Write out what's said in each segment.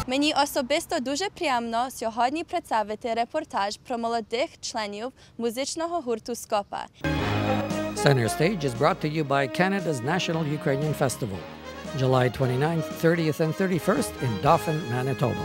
Мені особисто дуже приємно сьогодні представити репортаж про молодих членів музичного гурту «Скопа». Center Stage is brought to you by Canada's National Ukrainian Festival, July 29th, 30th and 31st in Dauphin, Manitoba.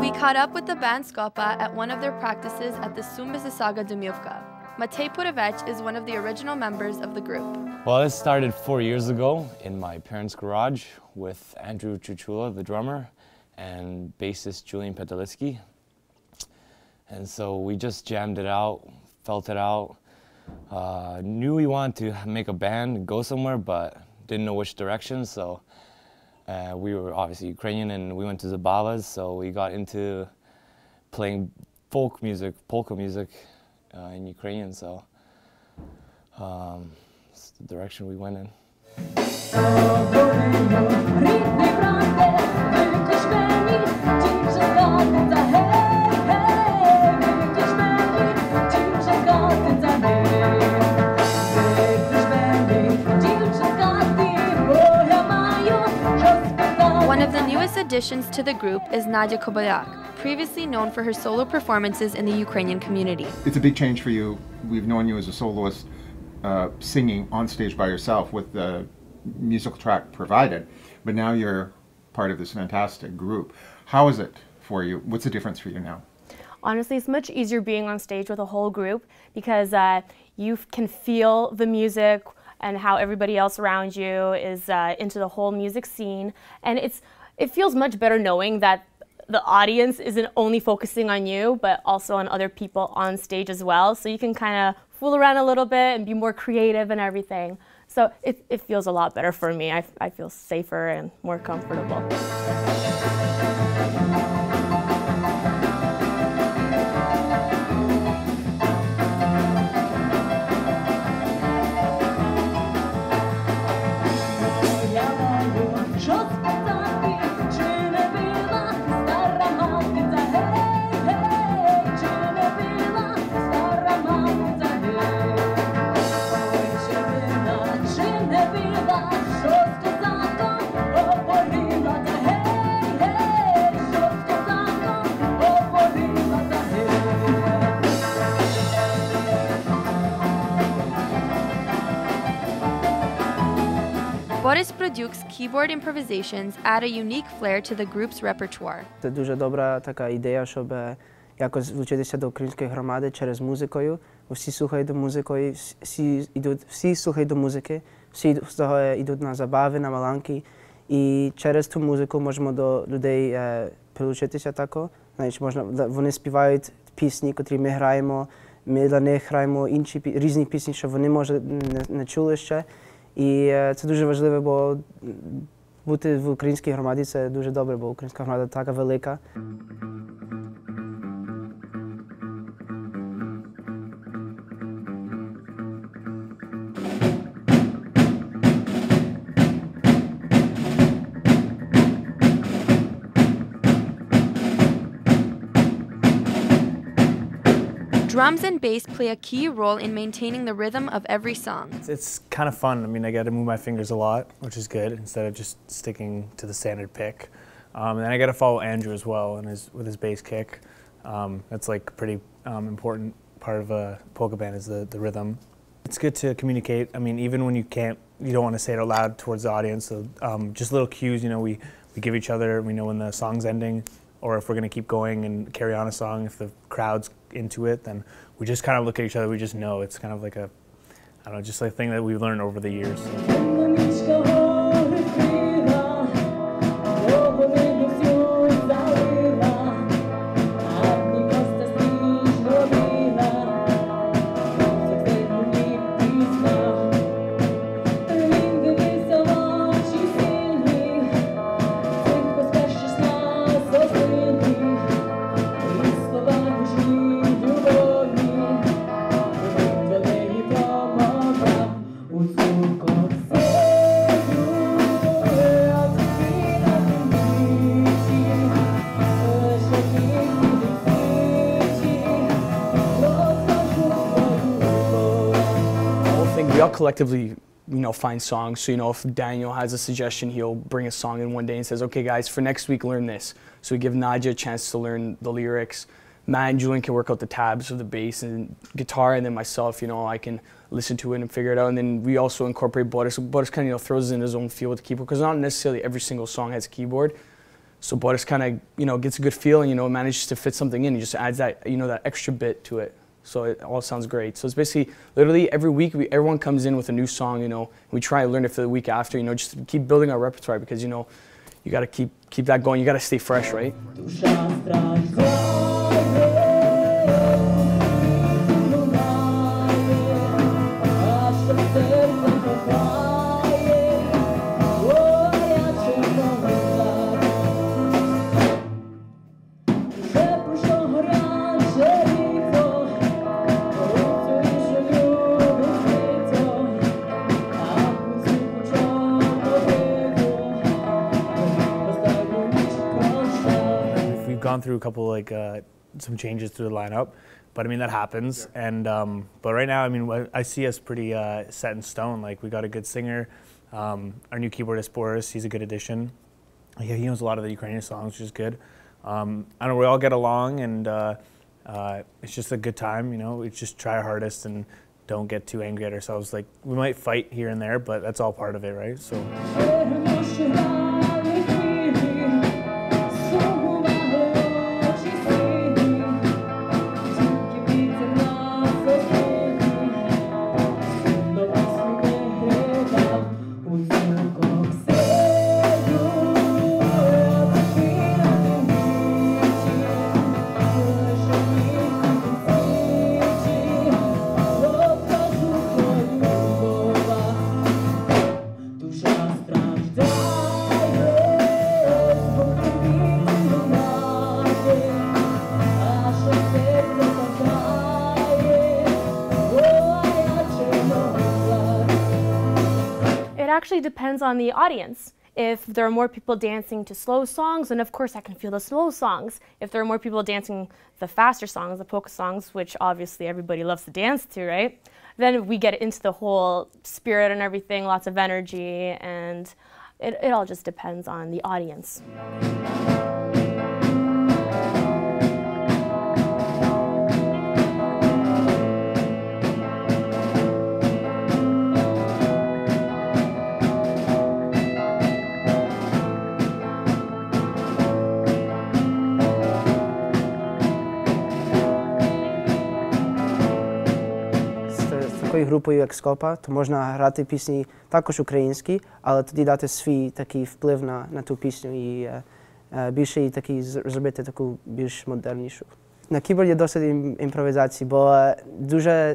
We caught up with the band Skopa at one of their practices at the Mississauga Domівка. Matej Purovec is one of the original members of the group. Well, it started 4 years ago in my parents' garage with Andrew Chuchula, the drummer, and bassist Julian Petalitsky. And so we just jammed it out, felt it out, knew we wanted to make a band and go somewhere, but didn't know which direction. So we were obviously Ukrainian and we went to Zabalas, so we got into playing folk music, polka music in Ukrainian, so it's the direction we went in. One of the newest additions to the group is Nadia Kobalyak, previously known for her solo performances in the Ukrainian community. It's a big change for you. We've known you as a soloist singing on stage by yourself with the musical track provided, but now you're part of this fantastic group. How is it for you? What's the difference for you now? Honestly, it's much easier being on stage with a whole group because you can feel the music and how everybody else around you is into the whole music scene. And it feels much better knowing that the audience isn't only focusing on you, but also on other people on stage as well. So you can kind of fool around a little bit and be more creative and everything. So it feels a lot better for me. I feel safer and more comfortable. Boris Produk's keyboard improvisations add a unique flair to the group's repertoire. Це дуже добра така ідея, щоб якось влучитися до української громади через музикою. Всі слухають до музики, всі слухають до музики, всі йдуть на забави, на маланки. І через ту музику можемо до людей прилучитися тако. Значить, вони співають пісні, котрі ми граємо, ми для них граємо інші різні пісні, що вони, може, не чули ще. І це дуже важливо, бо бути в українській громаді – це дуже добре, бо українська громада така велика. Drums and bass play a key role in maintaining the rhythm of every song. It's kind of fun. I mean, I got to move my fingers a lot, which is good, instead of just sticking to the standard pick. And then I got to follow Andrew as well with his bass kick. That's like a pretty important part of a polka band is the rhythm. It's good to communicate. I mean, even when you don't want to say it out loud towards the audience. So just little cues, you know, we give each other. We know when the song's ending, or if we're going to keep going and carry on a song. If the crowd's into it, then we just kind of look at each other. We just know. It's kind of like I don't know, just a thing that we've learned over the years. Ось all collectively, find songs. So, if Daniel has a suggestion, he'll bring a song in one day and says, okay guys, for next week, learn this. So we give Nadia a chance to learn the lyrics. Matt and Julian can work out the tabs of the bass and guitar, and then myself, I can listen to it and figure it out. And then we also incorporate Boris. Boris kind of, throws in his own feel with the keyboard, because not necessarily every single song has a keyboard. So Boris kind of, gets a good feel and, manages to fit something in. He just adds that, that extra bit to it. So it all sounds great. So it's basically, literally every week, everyone comes in with a new song, and we try to learn it for the week after, just to keep building our repertoire, because, you got to keep that going. You got to stay fresh, right? Gone through a couple some changes to the lineup, but I mean that happens. And but right now, I mean, I see us pretty set in stone. Like, we got a good singer, our new keyboardist Boris. He's a good addition. Yeah, he knows a lot of the Ukrainian songs, which is good. I know we all get along, and it's just a good time. We just try our hardest and don't get too angry at ourselves. Like, we might fight here and there, but that's all part of it, right? So. It actually depends on the audience. If there are more people dancing to slow songs, then of course I can feel the slow songs. If there are more people dancing the faster songs, the polka songs, which obviously everybody loves to dance to, right? Then we get into the whole spirit and everything, lots of energy, and it all just depends on the audience. Такою групою, як Скопа, то можна грати пісні також українські, але тоді дати свій такий вплив на ту пісню і більше її такий зробити таку більш модернішу. На кіборді досить імпровізації, бо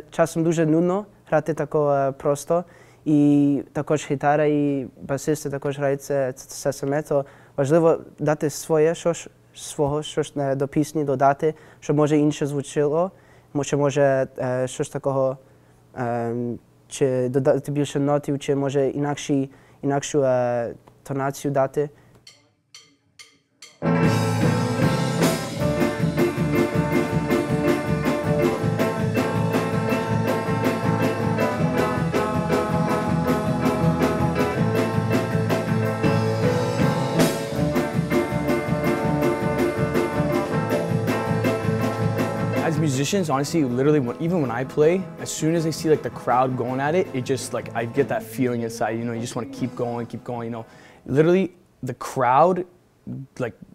часом дуже нудно грати тако просто, і також гітара і басисти також грають це все саме, то важливо дати щось до пісні додати, щоб може інше звучило, що може щось такого, чи додати більше нотів, чи може інакшу тонацію дати. As musicians, honestly, literally, even when I play, as soon as I see the crowd going at it, it just I get that feeling inside. You just want to keep going. Literally, the crowd,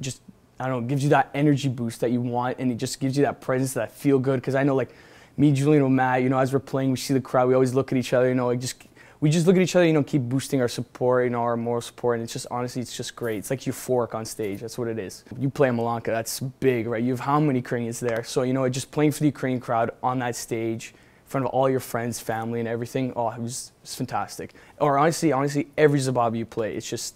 just I don't know, gives you that energy boost that you want, and it just gives you that presence, that feel good. Because I know, me, Julian, and Matt, as we're playing, we see the crowd, we always look at each other, we just look at each other, keep boosting our support, our moral support, and it's just, honestly, it's just great. It's like euphoric on stage, that's what it is. You play a Malanka, that's big, right? You have how many Ukrainians there? So, just playing for the Ukrainian crowd on that stage, in front of all your friends, family, and everything, oh, it's fantastic. Or honestly, every Zababa you play, it's just,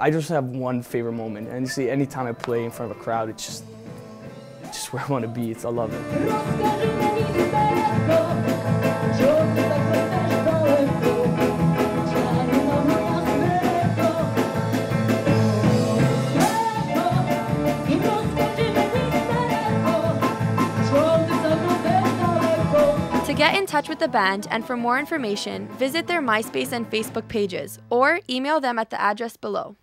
I just have one favorite moment. And you see, anytime I play in front of a crowd, it's just where I want to be. I love it. To Get in touch with the band, and for more information, visit their MySpace and Facebook pages, or email them at the address below.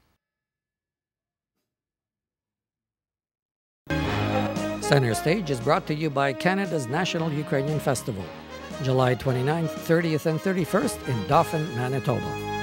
Center Stage is brought to you by Canada's National Ukrainian Festival, July 29th, 30th, and 31st in Dauphin, Manitoba.